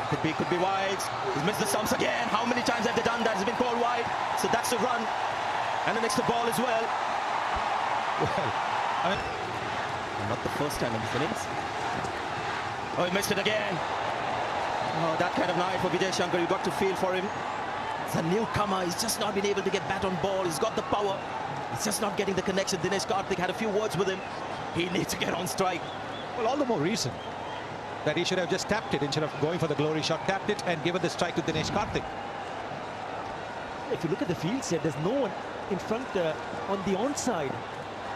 Could be wide. He's missed the stumps again. How many times have they done that? It's been called wide. So that's the run. And the next ball as well. Well, I mean, not the first time in this innings. Oh, he missed it again. Oh, that kind of night for Vijay Shankar. You got to feel for him. It's a newcomer. He's just not been able to get bat on ball. He's got the power. He's just not getting the connection. Dinesh Karthik had a few words with him. He needs to get on strike. Well, all the more reason that he should have just tapped it instead of going for the glory shot. Tapped it and given the strike to Dinesh Karthik. If you look at the field set, there's no one in front on the onside.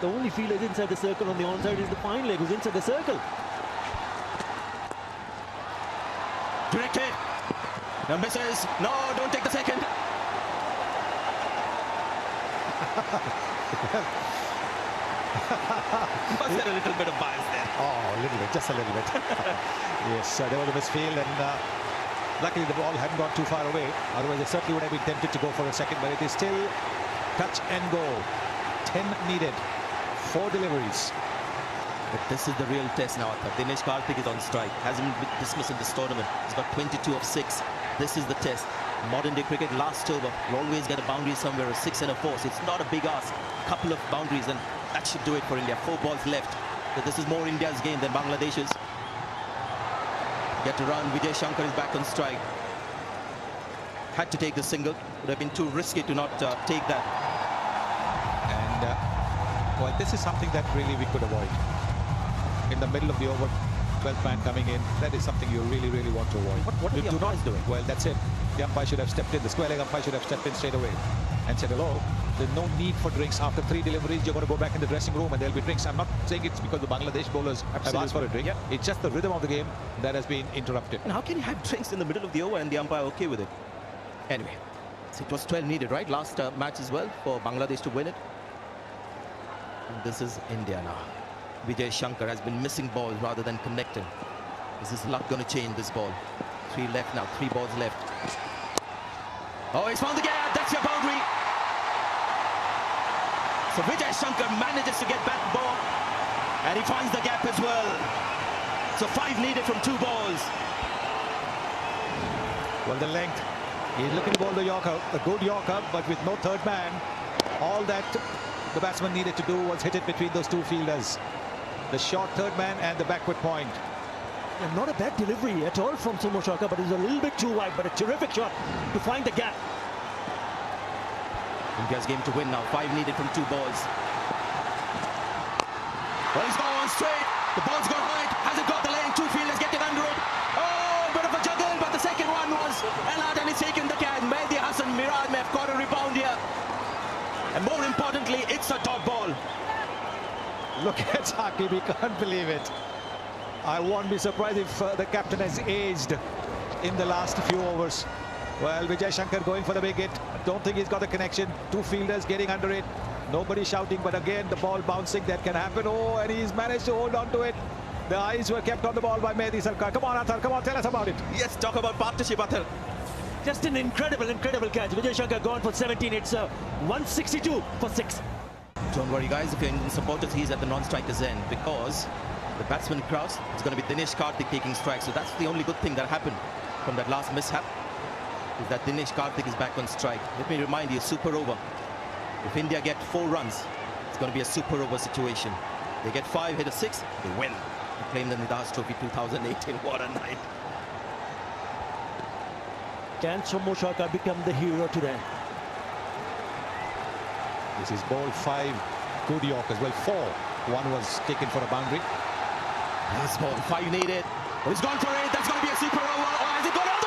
The only fielder inside the circle on the onside is the fine leg who's inside the circle. Directed. No misses. No, don't take the second. Was there a little bit of bias there? Oh, a little bit, just a little bit. Yes, there was a misfield, and luckily the ball hadn't gone too far away. Otherwise, they certainly would have been tempted to go for a second, but it is still touch and go. 10 needed, 4 deliveries. But this is the real test now. Dinesh Karthik is on strike. Hasn't been dismissed in this tournament. He's got 22 of 6. This is the test. Modern day cricket, last over, you always get a boundary somewhere, a 6 and a 4. So it's not a big ask. Couple of boundaries, and that should do it for India. 4 balls left. So this is more India's game than Bangladesh's. Get to run. Vijay Shankar is back on strike. Had to take the single. Would have been too risky to not take that. And, well, this is something that really we could avoid. In the middle of the over, 12th man coming in, that is something you really, really want to avoid. What are the umpires doing? Well, that's it. The umpire should have stepped in. The square leg umpire should have stepped in straight away and said, hello, there's no need for drinks. After 3 deliveries, you're going to go back in the dressing room and there'll be drinks. I'm not saying it's because the Bangladesh bowlers have asked for a drink. Yep. It's just the rhythm of the game that has been interrupted. And how can you have drinks in the middle of the over and the umpire okay with it? Anyway, so it was 12 needed, right? Last match as well for Bangladesh to win it. And this is India now. Vijay Shankar has been missing balls rather than connecting. Is his luck going to change this ball? 3 left now, 3 balls left. Oh, he's found the gap. That's your boundary. So Vijay Shankar manages to get back the ball, and he finds the gap as well. So 5 needed from 2 balls. Well, the length. He's looking to bowl the Yorker, a good Yorker, but with no third man. All that the batsman needed to do was hit it between those 2 fielders. The short third man and the backward point. And not a bad delivery at all from Somo Shaka, but it's a little bit too wide, but a terrific shot to find the gap. India's game to win now. 5 needed from 2 balls. Well, he's gone straight. The ball's gone high. Hasn't got the lane. 2 fielders getting under it. Oh, bit of a juggle, but the second one was allowed, and he's taken the catch. Mehdi Hasan Miraj may have caught a rebound here. And more importantly, it's a dot ball. Look at Saqib, he can't believe it. I won't be surprised if the captain has aged in the last few overs. Well, Vijay Shankar going for the big hit. Don't think he's got the connection. 2 fielders getting under it. Nobody shouting, but again, the ball bouncing, that can happen. Oh, and he's managed to hold on to it. The eyes were kept on the ball by Mehdi Sarkar. Come on, Athar, come on, tell us about it. Yes, talk about partnership, Athar. Just an incredible catch. Vijay Shankar gone for 17. It's 162 for 6. Don't worry, guys. If you're Indian supporters, he's at the non-striker's end because the batsman crowds, it's going to be Dinesh Karthik taking strikes. So that's the only good thing that happened from that last mishap, is that Dinesh Karthik is back on strike. Let me remind you, super over. If India get 4 runs, it's going to be a super over situation. They get 5, hit a 6, they win. They claim the Nidahs Trophy 2018. What a night. Can Somo Shaka become the hero today? This is ball 5, good Yorkers. Well, 4. 1 was taken for a boundary. This ball, 5 needed. Oh, he's gone for it. That's going to be a super over. Oh, has it gone over?